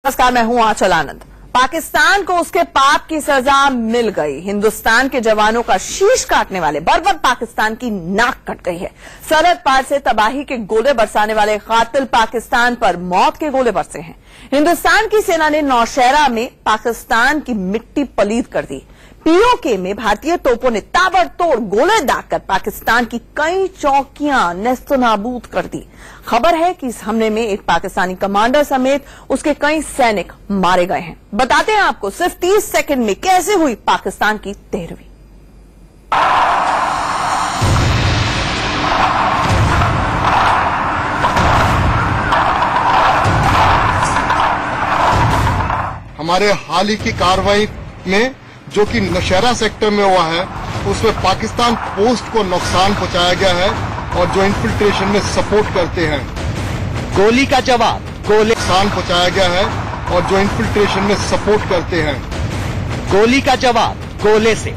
नमस्कार, मैं हूं आंचल आनंद। पाकिस्तान को उसके पाप की सजा मिल गई। हिंदुस्तान के जवानों का शीश काटने वाले बर्बर पाकिस्तान की नाक कट गई है। सरहद पार से तबाही के गोले बरसाने वाले कातिल पाकिस्तान पर मौत के गोले बरसे हैं। हिंदुस्तान की सेना ने नौशहरा में पाकिस्तान की मिट्टी पलीद कर दी। पीओके में भारतीय तोपों ने ताबड़तोड़ गोले दागकर पाकिस्तान की कई चौकियां नेस्तनाबूद कर दी। खबर है कि इस हमले में एक पाकिस्तानी कमांडर समेत उसके कई सैनिक मारे गए हैं। बताते हैं आपको सिर्फ 30 सेकंड में कैसे हुई पाकिस्तान की तेरहवीं। हमारे हाल ही की कार्रवाई में जो कि नौशहरा सेक्टर में हुआ है, उसमें पाकिस्तान पोस्ट को नुकसान पहुंचाया गया है और जो इन्फिल्ट्रेशन में सपोर्ट करते हैं, गोली का जवाब गोले नुकसान पहुंचाया गया है और जो इन्फिल्ट्रेशन में सपोर्ट करते हैं, गोली का जवाब गोले से।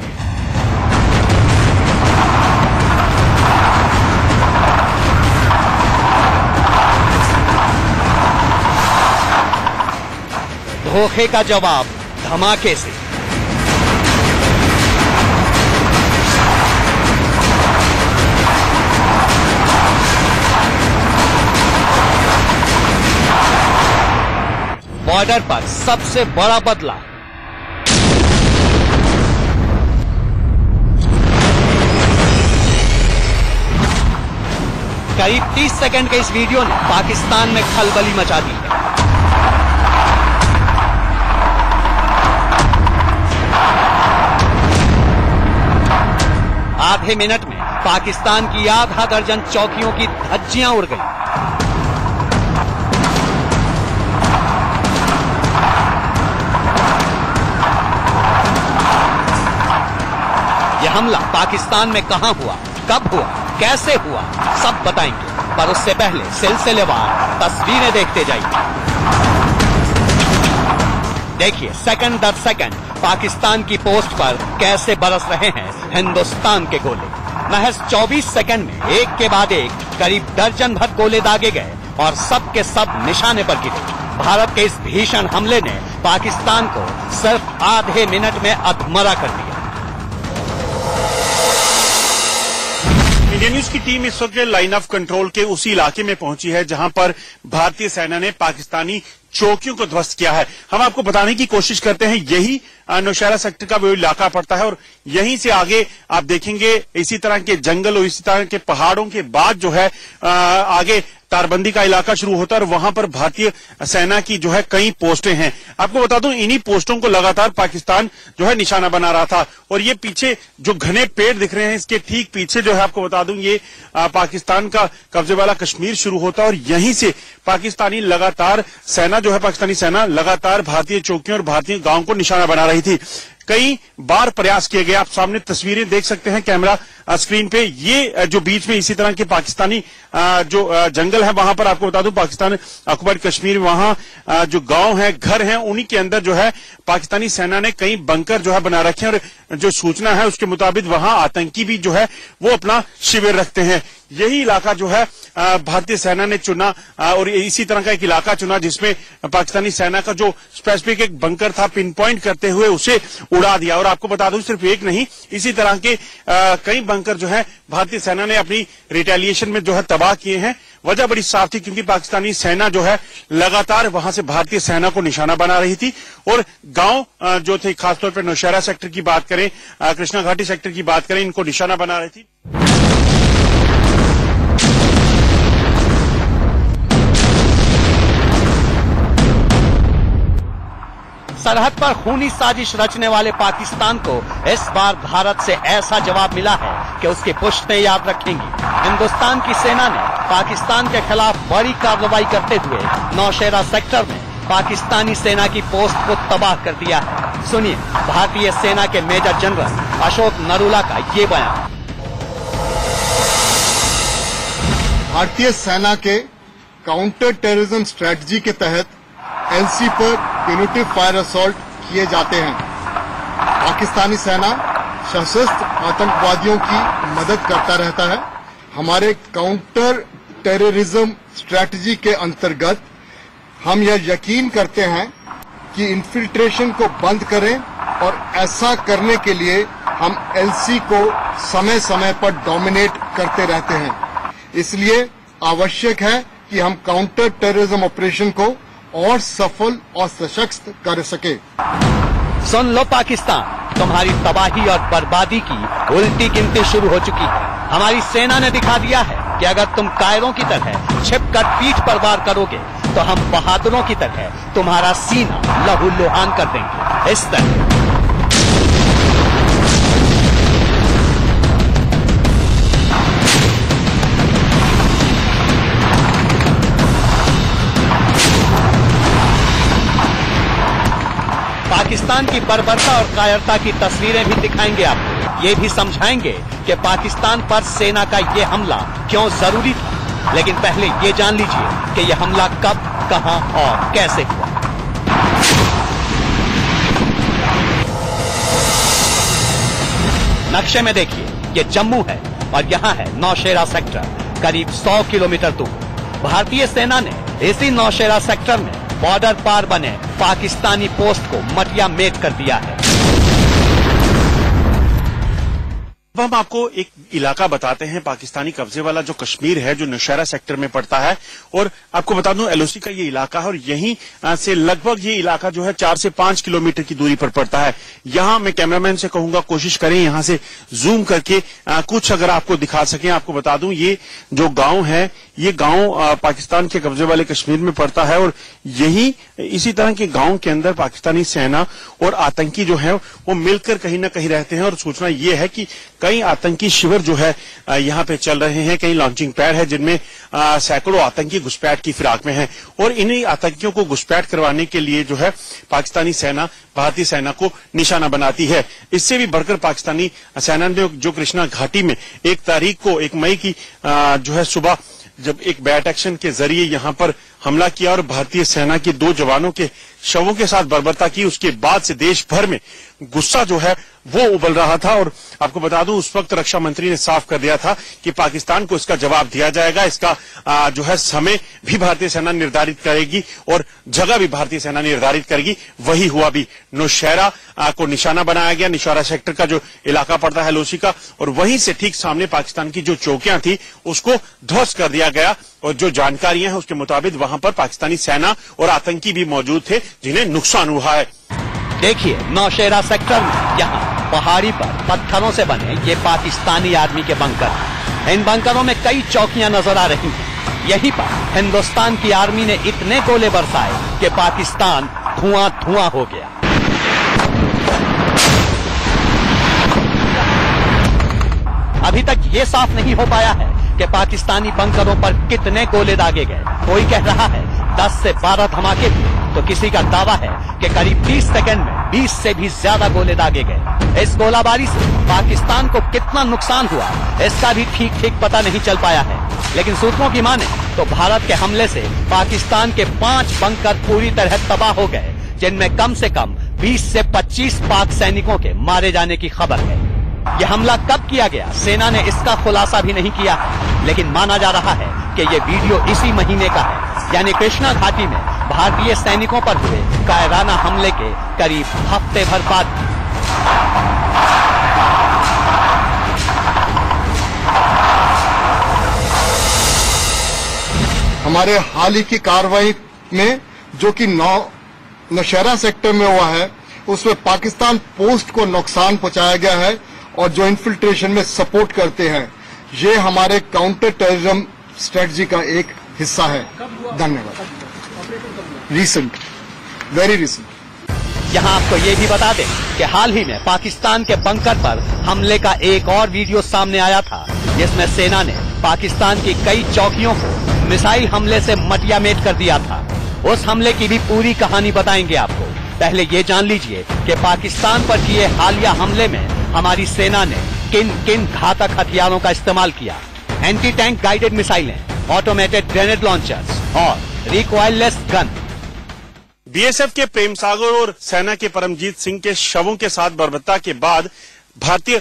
धोखे का जवाब धमाके से। बॉर्डर पर सबसे बड़ा बदलाव। करीब 30 सेकंड के इस वीडियो ने पाकिस्तान में खलबली मचा दी है। आधे मिनट में पाकिस्तान की आधा दर्जन चौकियों की धज्जियां उड़ गई। यह हमला पाकिस्तान में कहां हुआ, कब हुआ, कैसे हुआ, सब बताएंगे। पर उससे पहले सिलसिलेवार तस्वीरें देखते जाइए। देखिए सेकंड दर सेकंड पाकिस्तान की पोस्ट पर कैसे बरस रहे हैं हिंदुस्तान के गोले। महज 24 सेकंड में एक के बाद एक करीब दर्जन भर गोले दागे गए और सब के सब निशाने पर गिरे। भारत के इस भीषण हमले ने पाकिस्तान को सिर्फ आधे मिनट में अधमरा कर दिया। इंडिया न्यूज की टीम इस वक्त लाइन ऑफ कंट्रोल के उसी इलाके में पहुंची है जहां पर भारतीय सेना ने पाकिस्तानी चौकियों को ध्वस्त किया है। हम आपको बताने की कोशिश करते हैं, यही नौशहरा सेक्टर का वो इलाका पड़ता है और यहीं से आगे आप देखेंगे इसी तरह के जंगल और इसी तरह के पहाड़ों के बाद जो है आगे तारबंदी का इलाका शुरू होता है और वहां पर भारतीय सेना की जो है कई पोस्टें हैं। आपको बता दूं, इन्हीं पोस्टों को लगातार पाकिस्तान जो है निशाना बना रहा था। और ये पीछे जो घने पेड़ दिख रहे हैं, इसके ठीक पीछे जो है आपको बता दूं, ये पाकिस्तान का कब्जे वाला कश्मीर शुरू होता है और यहीं से पाकिस्तानी सेना लगातार भारतीय चौकियों और भारतीय गांवों को निशाना बना रही थी। कई बार प्रयास किए गए। आप सामने तस्वीरें देख सकते हैं कैमरा स्क्रीन पे। ये जो बीच में इसी तरह के पाकिस्तानी जो जंगल है, वहां पर आपको बता दूं पाकिस्तान ऑक्युपाइड कश्मीर, वहां जो गांव हैं, घर हैं, उन्हीं के अंदर जो है पाकिस्तानी सेना ने कई बंकर जो है बना रखे हैं और जो सूचना है उसके मुताबिक वहां आतंकी भी जो है वो अपना शिविर रखते हैं। यही इलाका जो है भारतीय सेना ने चुना और इसी तरह का एक इलाका चुना जिसमें पाकिस्तानी सेना का जो स्पेसिफिक एक बंकर था, पिन पॉइंट करते हुए उसे उड़ा दिया। और आपको बता दूं सिर्फ एक नहीं, इसी तरह के कई बंकर जो है भारतीय सेना ने अपनी रिटेलिएशन में जो है तबाह किए हैं। वजह बड़ी साफ थी, क्योंकि पाकिस्तानी सेना जो है लगातार वहां से भारतीय सेना को निशाना बना रही थी और गांव जो थे, खासतौर पर नौशहरा सेक्टर की बात करें, कृष्णा घाटी सेक्टर की बात करें, इनको निशाना बना रही थी। सरहद पर खूनी साजिश रचने वाले पाकिस्तान को इस बार भारत से ऐसा जवाब मिला है कि उसकी पुश्तें याद रखेंगी। हिंदुस्तान की सेना ने पाकिस्तान के खिलाफ बड़ी कार्रवाई करते हुए नौशहरा सेक्टर में पाकिस्तानी सेना की पोस्ट को तबाह कर दिया है। सुनिए भारतीय सेना के मेजर जनरल अशोक नरूला का ये बयान। भारतीय सेना के काउंटर टेररिज्म स्ट्रेटजी के तहत एलसी पर प्यूनिटिव फायर असॉल्ट किए जाते हैं। पाकिस्तानी सेना सशस्त्र आतंकवादियों की मदद करता रहता है। हमारे काउंटर टेररिज्म स्ट्रेटजी के अंतर्गत हम यह यकीन करते हैं कि इन्फिल्ट्रेशन को बंद करें और ऐसा करने के लिए हम एलसी को समय समय पर डोमिनेट करते रहते हैं। इसलिए आवश्यक है कि हम काउंटर टेररिज्म ऑपरेशन को और सफल और सशक्त कर सके। सुन लो पाकिस्तान, तुम्हारी तबाही और बर्बादी की उल्टी गिनती शुरू हो चुकी है। हमारी सेना ने दिखा दिया है कि अगर तुम कायरों की तरह छिपकर पीठ पर वार करोगे तो हम बहादुरों की तरह तुम्हारा सीना लहूलुहान कर देंगे। इस तरह पाकिस्तान की बर्बरता और कायरता की तस्वीरें भी दिखाएंगे आपको। ये भी समझाएंगे कि पाकिस्तान पर सेना का ये हमला क्यों जरूरी था। लेकिन पहले ये जान लीजिए कि यह हमला कब, कहां और कैसे हुआ। नक्शे में देखिए, ये जम्मू है और यहाँ है नौशेरा सेक्टर, करीब 100 किलोमीटर दूर। भारतीय सेना ने इसी नौशेरा सेक्टर में बॉर्डर पार बने पाकिस्तानी पोस्ट को मटिया मेट कर दिया है। अब हम आपको एक इलाका बताते हैं, पाकिस्तानी कब्जे वाला जो कश्मीर है, जो नौशेरा सेक्टर में पड़ता है। और आपको बता दूं, एलओसी का ये इलाका है और यहीं से लगभग ये इलाका जो है 4 से 5 किलोमीटर की दूरी पर पड़ता है। यहां मैं कैमरामैन से कहूंगा कोशिश करें यहां से जूम करके कुछ अगर आपको दिखा सकें। आपको बता दूं, ये जो गांव है, ये गांव पाकिस्तान के कब्जे वाले कश्मीर में पड़ता है और यही इसी तरह के गांव के अंदर पाकिस्तानी सेना और आतंकी जो है वो मिलकर कहीं ना कहीं रहते हैं। और सूचना ये है कि कई आतंकी शिविर जो है यहाँ पे चल रहे हैं, कई लॉन्चिंग पैड है जिनमें सैकड़ों आतंकी घुसपैठ की फिराक में हैं। और इन्हीं आतंकियों को घुसपैठ करवाने के लिए जो है पाकिस्तानी सेना भारतीय सेना को निशाना बनाती है। इससे भी बढ़कर पाकिस्तानी सेना ने जो कृष्णा घाटी में 1 तारीख को 1 मई की जो है सुबह जब एक बैट एक्शन के जरिए यहां पर हमला किया और भारतीय सेना के 2 जवानों के शवों के साथ बर्बरता की, उसके बाद से देश भर में गुस्सा जो है वो उबल रहा था। और आपको बता दूं, उस वक्त रक्षा मंत्री ने साफ कर दिया था कि पाकिस्तान को इसका जवाब दिया जाएगा। इसका जो है समय भी भारतीय सेना निर्धारित करेगी और जगह भी भारतीय सेना निर्धारित करेगी। वही हुआ भी। नौशेरा को निशाना बनाया गया, नौशेरा सेक्टर का जो इलाका पड़ता है एलओसी का, और वहीं से ठीक सामने पाकिस्तान की जो चौकियां थी उसको ध्वस्त कर दिया गया। और जो जानकारियां हैं उसके मुताबिक वहां पर पाकिस्तानी सेना और आतंकी भी मौजूद थे जिन्हें नुकसान हुआ है। देखिए, नौशेरा सेक्टर में यहाँ पहाड़ी पर पत्थरों से बने ये पाकिस्तानी आर्मी के बंकर। इन बंकरों में कई चौकियां नजर आ रही हैं। यहीं पर हिंदुस्तान की आर्मी ने इतने गोले बरसाए कि पाकिस्तान धुआं धुआं हो गया। अभी तक ये साफ नहीं हो पाया है कि पाकिस्तानी बंकरों पर कितने गोले दागे गए। कोई कह रहा है 10 से 12 धमाके हुए, तो किसी का दावा है कि करीब 30 सेकंड में 20 से भी ज्यादा गोले दागे गए। इस गोलाबारी से पाकिस्तान को कितना नुकसान हुआ इसका भी ठीक पता नहीं चल पाया है। लेकिन सूत्रों की माने तो भारत के हमले से पाकिस्तान के 5 बंकर पूरी तरह तबाह हो गए, जिनमें कम से कम 20 से 25 पाक सैनिकों के मारे जाने की खबर है। यह हमला कब किया गया, सेना ने इसका खुलासा भी नहीं किया है, लेकिन माना जा रहा है कि यह वीडियो इसी महीने का है, यानी कृष्णा घाटी में भारतीय सैनिकों पर हुए कायराना हमले के करीब हफ्ते भर बाद। हमारे हाल ही की कार्रवाई में जो कि नौशेरा सेक्टर में हुआ है, उसमें पाकिस्तान पोस्ट को नुकसान पहुंचाया गया है और जो इन्फिल्ट्रेशन में सपोर्ट करते हैं, ये हमारे काउंटर टेररिज्म स्ट्रेटजी का एक हिस्सा है। धन्यवाद। Recent, very recent. यहाँ आपको ये भी बता दें कि हाल ही में पाकिस्तान के बंकर पर हमले का एक और वीडियो सामने आया था, जिसमें सेना ने पाकिस्तान की कई चौकियों को मिसाइल हमले से मटियामेट कर दिया था। उस हमले की भी पूरी कहानी बताएंगे आपको। पहले ये जान लीजिए कि पाकिस्तान पर किए हालिया हमले में हमारी सेना ने किन किन घातक हथियारों का इस्तेमाल किया। एंटी टैंक गाइडेड मिसाइलें, ऑटोमेटेड ग्रेनेड लॉन्चर्स और रिकॉइललेस गन। बीएसएफ के प्रेम सागर और सेना के परमजीत सिंह के शवों के साथ बर्बरता के बाद भारतीय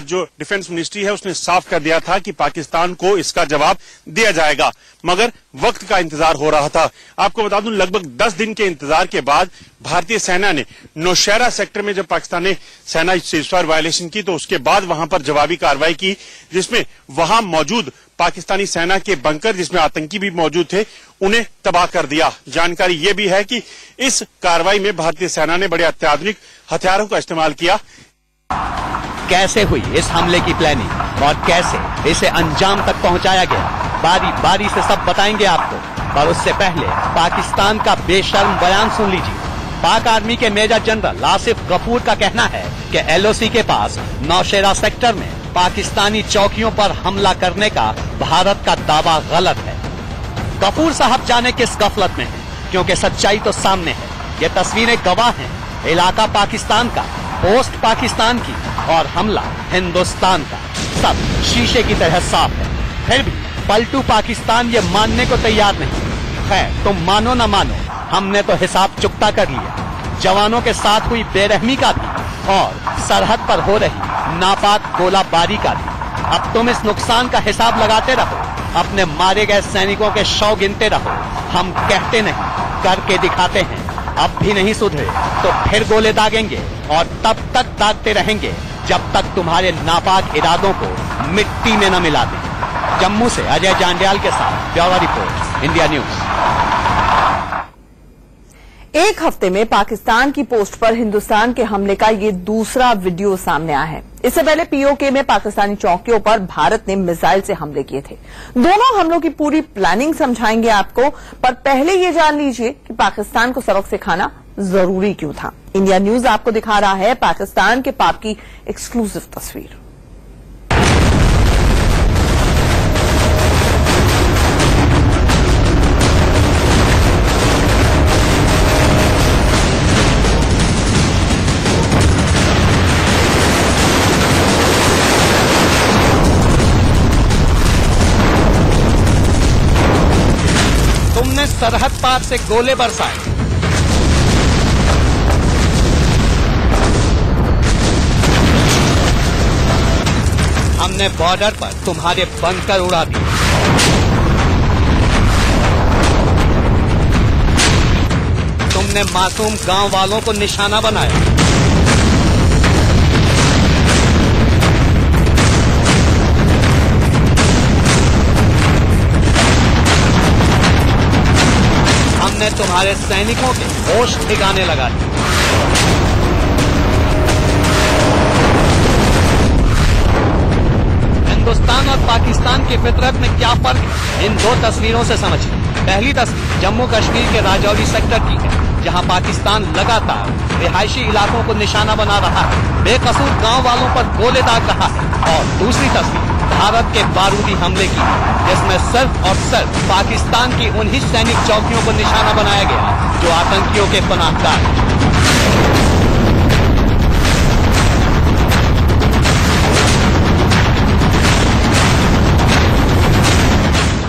जो डिफेंस मिनिस्ट्री है उसने साफ कर दिया था कि पाकिस्तान को इसका जवाब दिया जाएगा, मगर वक्त का इंतजार हो रहा था। आपको बता दूं, लगभग 10 दिन के इंतजार के बाद भारतीय सेना ने नौशेरा सेक्टर में जब पाकिस्तानी सेना सीजफायर वायलेशन की तो उसके बाद वहां पर जवाबी कार्रवाई की, जिसमें वहां मौजूद पाकिस्तानी सेना के बंकर, जिसमें आतंकी भी मौजूद थे, उन्हें तबाह कर दिया। जानकारी यह भी है कि इस कार्रवाई में भारतीय सेना ने बड़े अत्याधुनिक हथियारों का इस्तेमाल किया। कैसे हुई इस हमले की प्लानिंग और कैसे इसे अंजाम तक पहुंचाया गया, बारी बारी से सब बताएंगे आपको। पर उससे पहले पाकिस्तान का बेशर्म बयान सुन लीजिए। पाक आर्मी के मेजर जनरल आसिफ गफूर का कहना है कि एलओसी के पास नौशेरा सेक्टर में पाकिस्तानी चौकियों पर हमला करने का भारत का दावा गलत है। गफूर साहब जाने किस गफलत में है, क्योंकि सच्चाई तो सामने है। ये तस्वीरें गवाह हैं, इलाका पाकिस्तान का, पोस्ट पाकिस्तान की और हमला हिंदुस्तान का, सब शीशे की तरह साफ है। फिर भी पलटू पाकिस्तान ये मानने को तैयार नहीं। खैर, तुम मानो न मानो, हमने तो हिसाब चुकता कर लिया। जवानों के साथ हुई बेरहमी का भी और सरहद पर हो रही नापाक गोलाबारी का भी। अब तुम इस नुकसान का हिसाब लगाते रहो, अपने मारे गए सैनिकों के शव गिनते रहो। हम कहते नहीं, करके दिखाते हैं। अब भी नहीं सुधरे तो फिर गोले दागेंगे और तब तक दागते रहेंगे जब तक तुम्हारे नापाक इरादों को मिट्टी में न मिला दें। जम्मू से अजय जांडियाल के साथ ब्यूरो रिपोर्ट, इंडिया न्यूज। एक हफ्ते में पाकिस्तान की पोस्ट पर हिंदुस्तान के हमले का ये दूसरा वीडियो सामने आया है। इससे पहले पीओके में पाकिस्तानी चौकियों पर भारत ने मिसाइल से हमले किए थे। दोनों हमलों की पूरी प्लानिंग समझाएंगे आपको, पर पहले ये जान लीजिए कि पाकिस्तान को सबक सिखाना जरूरी क्यों था। इंडिया न्यूज आपको दिखा रहा है पाकिस्तान के पाप की एक्सक्लूसिव तस्वीर। तुमने सरहद पार से गोले बरसाए, हमने बॉर्डर पर तुम्हारे बंकर उड़ा दिए। तुमने मासूम गांव वालों को निशाना बनाया। हमने तुम्हारे सैनिकों के होश ठिकाने लगा दिए। हिंदुस्तान और पाकिस्तान की फितरत में क्या फर्क है, इन दो तस्वीरों से समझिए। पहली तस्वीर जम्मू कश्मीर के राजौरी सेक्टर की है, जहां पाकिस्तान लगातार रिहायशी इलाकों को निशाना बना रहा है, बेकसूर गांव वालों पर गोले दाग रहा है। और दूसरी तस्वीर भारत के बारूदी हमले की, जिसमें सिर्फ और सिर्फ पाकिस्तान की उन्हीं सैनिक चौकियों को निशाना बनाया गया जो आतंकियों के पनाहगाह हैं।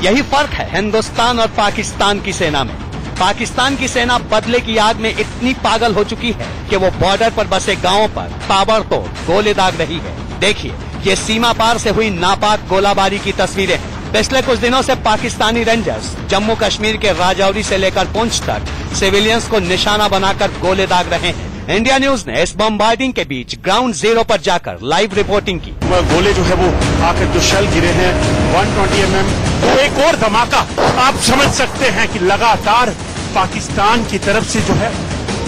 यही फर्क है हिंदुस्तान और पाकिस्तान की सेना में। पाकिस्तान की सेना बदले की आग में इतनी पागल हो चुकी है कि वो बॉर्डर पर बसे गांवों पर ताबड़तोड़ गोले दाग रही है। देखिए, ये सीमा पार से हुई नापाक गोलाबारी की तस्वीरें हैं। पिछले कुछ दिनों से पाकिस्तानी रेंजर्स जम्मू कश्मीर के राजौरी से लेकर पुंछ तक सिविलियंस को निशाना बनाकर गोले दाग रहे हैं। इंडिया न्यूज ने इस बम्बार्डिंग के बीच ग्राउंड जीरो पर जाकर लाइव रिपोर्टिंग की। गोले जो है वो आकर जो शेल गिरे हैं 120 mm, तो एक और धमाका आप समझ सकते हैं कि लगातार पाकिस्तान की तरफ से जो है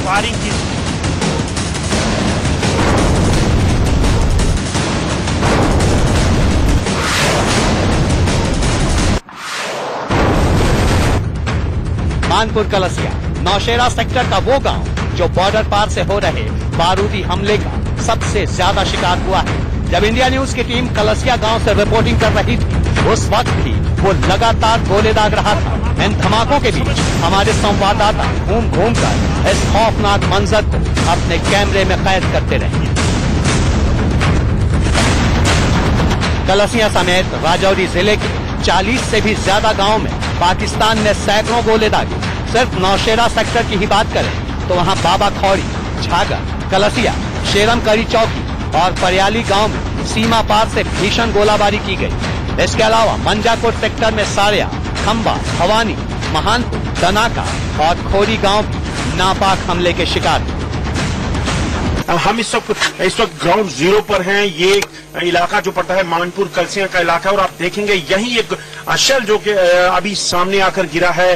फायरिंग की। मानपुर कलसिया नौशेरा सेक्टर का वो गांव जो बॉर्डर पार से हो रहे बारूदी हमले का सबसे ज्यादा शिकार हुआ है। जब इंडिया न्यूज की टीम कलसिया गांव से रिपोर्टिंग कर रही थी, उस वक्त भी वो लगातार गोले दाग रहा था। इन धमाकों के बीच हमारे संवाददाता घूम घूम कर इस खौफनाक मंजर को अपने कैमरे में कैद करते रहे। कलसिया समेत राजौरी जिले के 40 से भी ज्यादा गाँव में पाकिस्तान ने सैकड़ों गोले दागे। सिर्फ नौशेरा सेक्टर की ही बात करें तो वहाँ बाबा खौड़ी, झागर, कलसिया, शेरम करी चौकी, और परियाली गांव में सीमा पार से भीषण गोलाबारी की गई। इसके अलावा मंजाकोट सेक्टर में सारिया, खंबा, भवानी, महानपुर, दनाका और खोरी गांव भी नापाक हमले के शिकार हुए। हम इस वक्त ग्राउंड जीरो पर हैं। ये इलाका जो पड़ता है मानपुर कलसिया का इलाका, और आप देखेंगे यही एक शेल जो कि अभी सामने आकर गिरा है,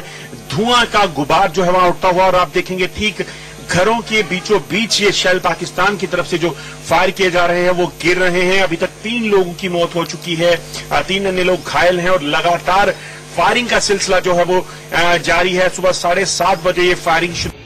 धुआं का गुबार जो है वहां उठता हुआ, और आप देखेंगे ठीक घरों के बीचों बीच ये शेल पाकिस्तान की तरफ से जो फायर किए जा रहे हैं वो गिर रहे हैं। अभी तक 3 लोगों की मौत हो चुकी है, 3 अन्य लोग घायल हैं, और लगातार फायरिंग का सिलसिला जो है वो जारी है। सुबह 7:30 बजे ये फायरिंग शुरू।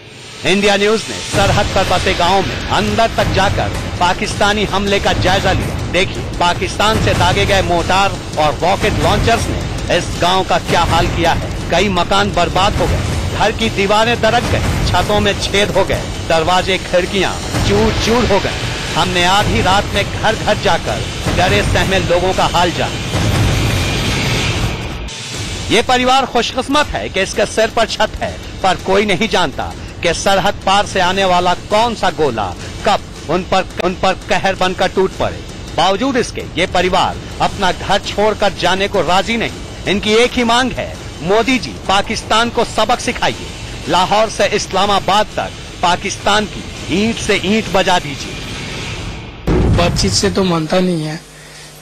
इंडिया न्यूज ने सरहद पर बसे गांव में अंदर तक जाकर पाकिस्तानी हमले का जायजा लिया। देखिए पाकिस्तान से दागे गए मोर्टार और रॉकेट लॉन्चर्स ने इस गांव का क्या हाल किया है। कई मकान बर्बाद हो गए, घर की दीवारें दरक गई, छतों में छेद हो गए, दरवाजे खिड़कियां चूर चूर हो गए। हमने आधी रात में घर घर जाकर डरे सहमे लोगों का हाल जाना। ये परिवार खुशकिस्मत है कि इसके सिर पर छत है, पर कोई नहीं जानता कि सरहद पार से आने वाला कौन सा गोला कब उन पर कहर बनकर टूट पड़े। बावजूद इसके ये परिवार अपना घर छोड़कर जाने को राजी नहीं। इनकी एक ही मांग है, मोदी जी पाकिस्तान को सबक सिखाइए। लाहौर से इस्लामाबाद तक पाकिस्तान की ईंट से ईंट बजा दीजिए। बातचीत से तो मानता नहीं है।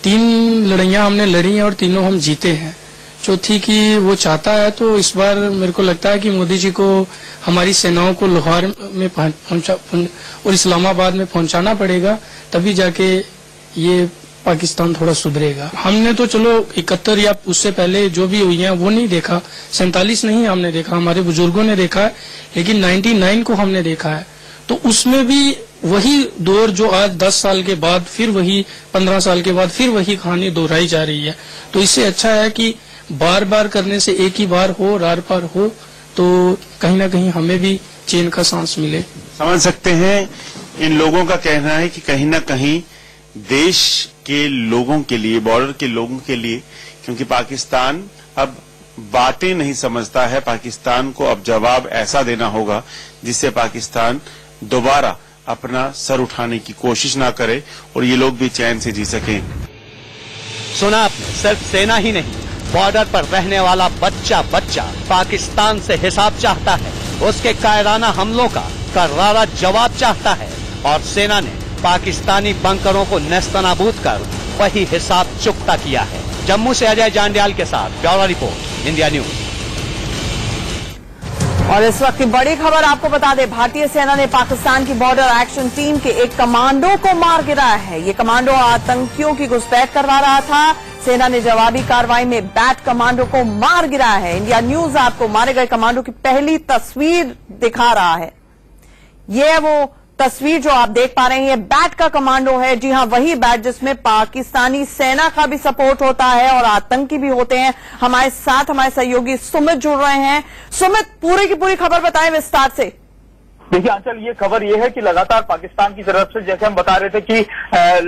3 लड़ाइयां हमने लड़ी हैं और तीनों हम जीते हैं। चौथी की वो चाहता है, तो इस बार मेरे को लगता है कि मोदी जी को हमारी सेनाओं को लाहौर में पहुंचा और इस्लामाबाद में पहुंचाना पड़ेगा, तभी जाके ये पाकिस्तान थोड़ा सुधरेगा। हमने तो चलो 71 या उससे पहले जो भी हुई है वो नहीं देखा, 47 नहीं हमने देखा, हमारे बुजुर्गों ने देखा है, लेकिन 99 को हमने देखा है। तो उसमें भी वही दौर जो आज 10 साल के बाद फिर वही 15 साल के बाद फिर वही कहानी दोहराई जा रही है। तो इससे अच्छा है कि बार बार करने से एक ही बार हो, रार पार हो, तो कहीं ना कहीं हमें भी चैन का सांस मिले। समझ सकते हैं इन लोगों का कहना है कि कहीं ना कहीं देश के लोगों के लिए, बॉर्डर के लोगों के लिए, क्योंकि पाकिस्तान अब बातें नहीं समझता है, पाकिस्तान को अब जवाब ऐसा देना होगा जिससे पाकिस्तान दोबारा अपना सर उठाने की कोशिश ना करे और ये लोग भी चैन से जी सकें। सुना आपने, सिर्फ सेना ही नहीं, बॉर्डर पर रहने वाला बच्चा पाकिस्तान से हिसाब चाहता है, उसके कायराना हमलों का करारा जवाब चाहता है, और सेना ने पाकिस्तानी बंकरों को नेस्तनाबूद कर वही हिसाब चुकता किया है। जम्मू से अजय जांडियाल के साथ ब्यूरो रिपोर्ट, इंडिया न्यूज। और इस वक्त की बड़ी खबर आपको बता दें, भारतीय सेना ने पाकिस्तान की बॉर्डर एक्शन टीम के एक कमांडो को मार गिराया है। ये कमांडो आतंकियों की घुसपैठ करवा रहा था। सेना ने जवाबी कार्रवाई में बैट कमांडो को मार गिराया है। इंडिया न्यूज आपको मारे गए कमांडो की पहली तस्वीर दिखा रहा है। ये है वो तस्वीर जो आप देख पा रहे हैं, ये बैट का कमांडो है। जी हां, वही बैट जिसमें पाकिस्तानी सेना का भी सपोर्ट होता है और आतंकी भी होते हैं। हमारे साथ हमारे सहयोगी सुमित जुड़ रहे हैं। सुमित, पूरी की पूरी खबर बताएं विस्तार से। देखिए आंचल, ये खबर ये है कि लगातार पाकिस्तान की तरफ से, जैसे हम बता रहे थे कि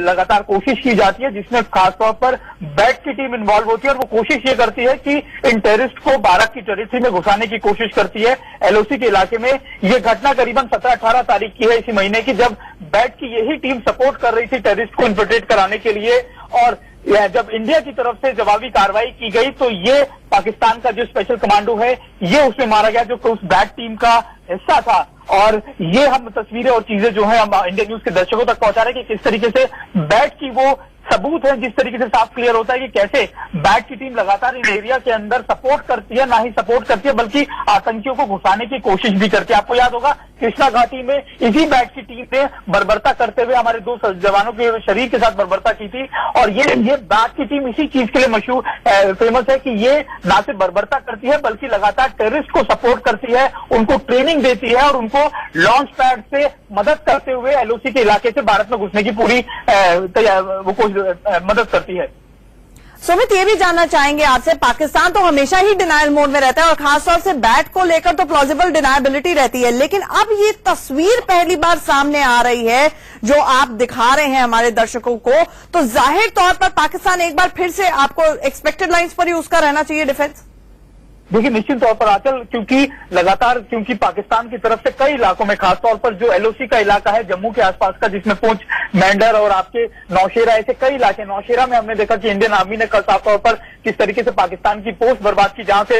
लगातार कोशिश की जाती है, जिसमें खासतौर पर बैट की टीम इन्वॉल्व होती है, और वो कोशिश ये करती है कि इन टेररिस्ट को बाराक की टेरिटरी में घुसाने की कोशिश करती है, एलओसी के इलाके में। ये घटना करीबन 17-18 तारीख की है इसी महीने की, जब बैट की यही टीम सपोर्ट कर रही थी टेररिस्ट को इन्फिल्ट्रेट कराने के लिए, और जब इंडिया की तरफ से जवाबी कार्रवाई की गई तो ये पाकिस्तान का जो स्पेशल कमांडो है ये उसमें मारा गया, जो उस बैट टीम का हिस्सा था। और ये हम तस्वीरें और चीजें जो है हम इंडिया न्यूज के दर्शकों तक पहुंचा रहे हैं कि किस तरीके से बैट की वो सबूत है, जिस तरीके से साफ क्लियर होता है कि कैसे बैट की टीम लगातार इन एरिया के अंदर सपोर्ट करती है, ना ही सपोर्ट करती है बल्कि आतंकियों को घुसाने की कोशिश भी करती है। आपको याद होगा कृष्णा घाटी में इसी बैट की टीम ने बर्बरता करते हुए हमारे 2 जवानों के शरीर के साथ बर्बरता की थी, और ये बैट की टीम इसी चीज के लिए मशहूर फेमस है कि ये ना सिर्फ बर्बरता करती है बल्कि लगातार टेररिस्ट को सपोर्ट करती है, उनको ट्रेनिंग देती है और उनको लॉन्च पैड से मदद करते हुए एलओसी के इलाके से भारत में घुसने की पूरी मदद करती है। सुमित, ये भी जानना चाहेंगे आपसे, पाकिस्तान तो हमेशा ही डिनायल मोड में रहता है और खासतौर से बैट को लेकर तो प्लॉजिबल डिनायबिलिटी रहती है, लेकिन अब ये तस्वीर पहली बार सामने आ रही है जो आप दिखा रहे हैं हमारे दर्शकों को, तो जाहिर तौर पर पाकिस्तान एक बार फिर से आपको एक्सपेक्टेड लाइंस पर ही उसका रहना चाहिए डिफेंस। देखिए निश्चित तौर पर आंचल, क्योंकि पाकिस्तान की तरफ से कई इलाकों में, खासतौर पर जो एलओसी का इलाका है जम्मू के आसपास का, जिसमें पुंछ, मेंढर और आपके नौशेरा, ऐसे कई इलाके, नौशेरा में हमने देखा कि इंडियन आर्मी ने कल साफ तौर पर किस तरीके से पाकिस्तान की पोस्ट बर्बाद की, जहां से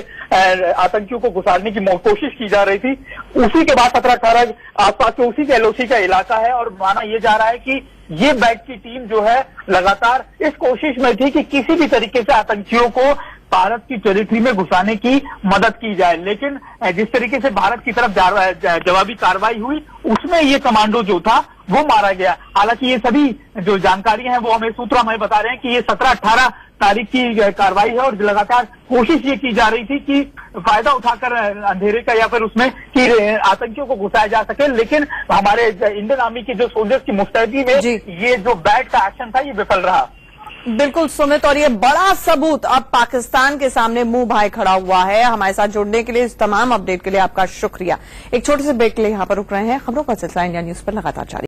आतंकियों को घुसाड़ने की कोशिश की जा रही थी। उसी के बाद 17-18 आसपास के उसी के एलओसी का इलाका है, और माना यह जा रहा है कि ये बैट की टीम जो है लगातार इस कोशिश में थी कि किसी भी तरीके से आतंकियों को भारत की टेरिटरी में घुसाने की मदद की जाए। लेकिन जिस तरीके से भारत की तरफ जवाबी कार्रवाई हुई, उसमें ये कमांडो जो था वो मारा गया। हालांकि ये सभी जो जानकारी है वो हमें सूत्र हमें बता रहे हैं कि ये 17-18 तारीख की कार्रवाई है, और लगातार कोशिश ये की जा रही थी कि फायदा उठाकर अंधेरे का या फिर उसमें कि आतंकियों को घुसाया जा सके। लेकिन हमारे इंडियन आर्मी के जो सोल्जर्स की मुस्तैदी में ये जो बैट का एक्शन था ये विफल रहा। बिल्कुल सुमित, और ये बड़ा सबूत अब पाकिस्तान के सामने मुंह भाई खड़ा हुआ है। हमारे साथ जुड़ने के लिए, इस तमाम अपडेट के लिए आपका शुक्रिया। एक छोटे से ब्रेक के लिए यहां पर रुक रहे हैं। खबरों का सिलसिला इंडिया न्यूज पर लगातार जारी।